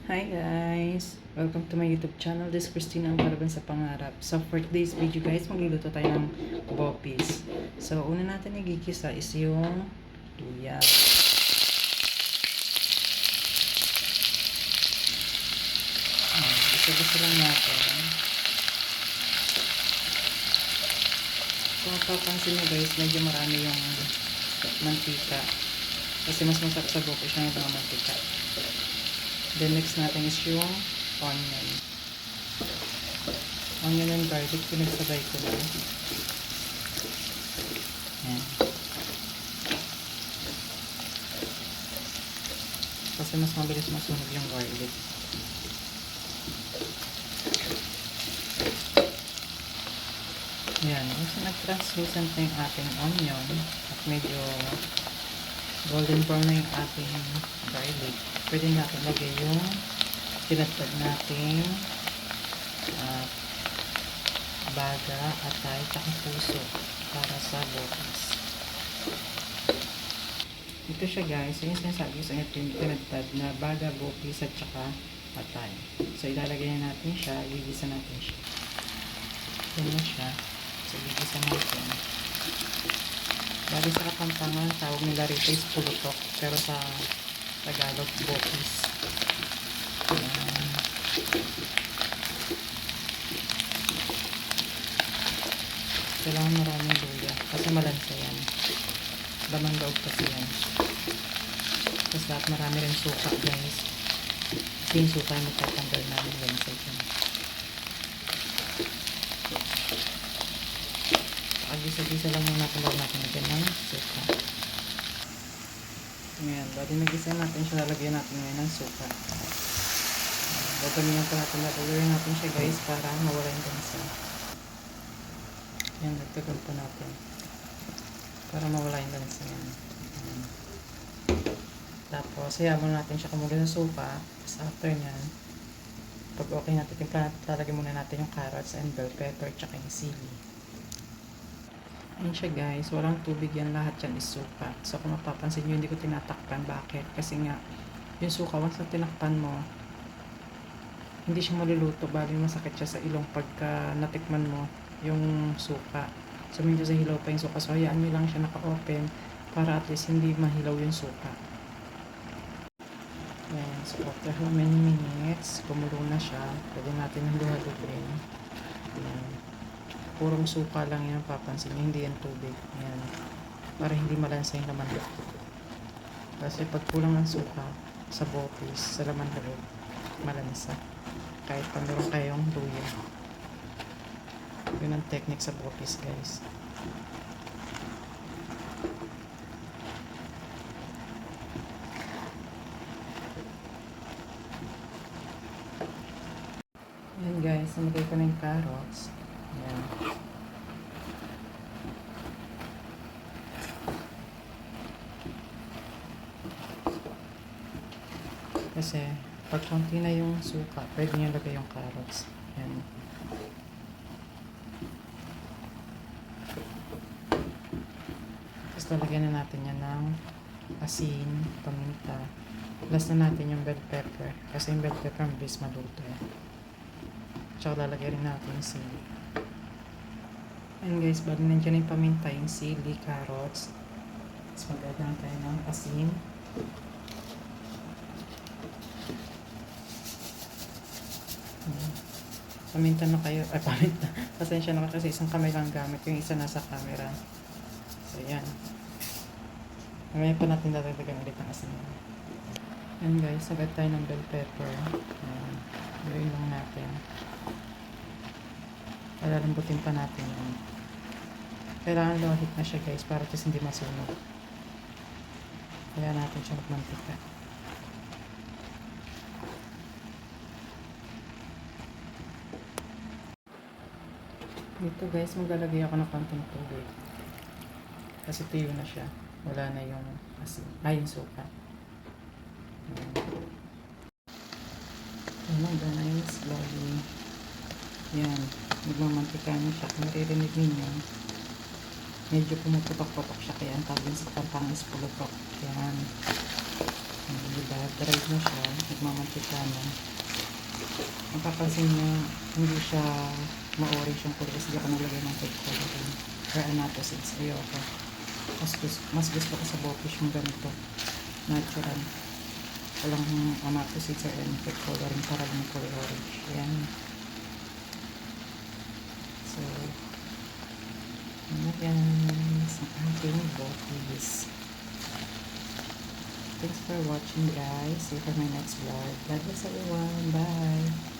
Hi guys! Welcome to my YouTube channel. This is Christina ang Paraban sa Pangarap. So for today's video guys, magluluto tayo ng bopis. So una natin igigisa is yung luya. Isa-gisa lang natin. Kung mapapansin nyo guys, medyo marami yung mantika. Kasi mas masarap sa bopis na yung mga mantika. Then next natin is yung onion. Onion and garlic, pinagsabay ko lang. Ayan. Kasi mas mabilis masunog yung garlic. Ayan. Kasi nag-translucent na yung ating onion at medyo golden brown na yung ating garlic. Pwede natin lagay yung tinatad nating baga, atay, at puso para sa bopis. Ito siya guys. Yung sinasabi ko sa inyo tinatad na baga, bopis at saka atay. So ilalagay na natin siya. Igigisa natin siya. Yan na siya. So igigisa natin. Bali sa Kapampangan, tawag nila rito is pulutok. Pero sa Tagalog, bopis. Kailangan maraming luya. Kasi malansa yan. Lamang loob kasi yan. Tapos lahat marami rin suka guys. Kasi yung suka yung magtatanggal namin lansa yan. Gisa-gisa lang muna natin bago natin lagyan ng suka. Ngayon, bali nagisa natin siya, lalagyan natin ngayon ng suka. Gagamihan pa natin, lalagyan natin siya guys para mawala yung gansa. Yan, nagtagal pa natin. Para mawala yung gansa yan. Tapos, hayaan natin siya kumulo sa suka. Tapos after nyan, pag okay natin, lalagyan muna natin yung carrots and bell pepper tsaka yung sili. Ayan siya guys, walang tubig yan, lahat yan is suka. So kung mapapansin nyo, hindi ko tinatakpan. Bakit? Kasi nga, yung suka, once na tinakpan mo, hindi siya maluluto. Bali masakit siya sa ilong pagka natikman mo yung suka. So medyo sa hilaw pa yung suka. So hayaan nyo lang siya naka-open para at least hindi mahilaw yung suka. Ayan, so after how many minutes, kumulo na siya. Pwede natin haluhaluin. Ayan. Purong suka lang yan, papansin nyo, hindi yan tubig. Ayan. Para hindi malansa yung laman loob. Kasi pag kulang ng suka sa bopis, sa laman loob, malansa. Kahit pa meron kayong luya. Yun ang technique sa bopis guys. Ayan guys, nalagay ko na yung carrots. Ayan. Kasi, pag konti na yung suka, pwede nyo lagay yung carrots. Ayan. Tapos lalagyan na natin yan ng asin, paminta. Last na natin yung bell pepper. Kasi yung bell pepper mabilis maluto. Tsaka lalagyan rin natin yung sili. Ayan guys, bago nandiyan yung paminta, yung sili, carrots. Tapos mag-add lang tayo ng asin. Paminta na kayo. Ay, paminta. Pasensya na kasi isang kamay lang gamit. Yung isa nasa camera. So, yan. Mamaya pa natin dadagdagan ulit ang asin. Ayan guys, agad tayo ng bell pepper. Ayan. Gawin lang natin. Palalambutin pa natin yan. Kailangan low-heat na siya guys para kasi hindi masunog. Kaya natin siya magmantika. Dito guys, maglalagay ako ng konting tubig. Kasi tuyo na siya. Wala na yung asin. Yung suka. Ayan, guys. Slowly. Yan. Magmamantika na siya. Kung naririnig ninyo, medyo pumuputok-putok siya. Kaya ang tawag sa Kapampangan is pulutok. Yan. Diba? Dried na siya. Nagmamantika na. Mapapansin niyo, hindi siya ma-orange yung kulay kasi di ako naglagay ng food coloring. Or anato seeds. Ayoko. Mas gusto ko sa Bokish yung ganito. Natural. Walang anato seeds or any food coloring para yung kulay orange. Ayan. So, ayan ang ating Bokish. Thanks for watching, guys. See you for my next vlog. God bless everyone. Bye.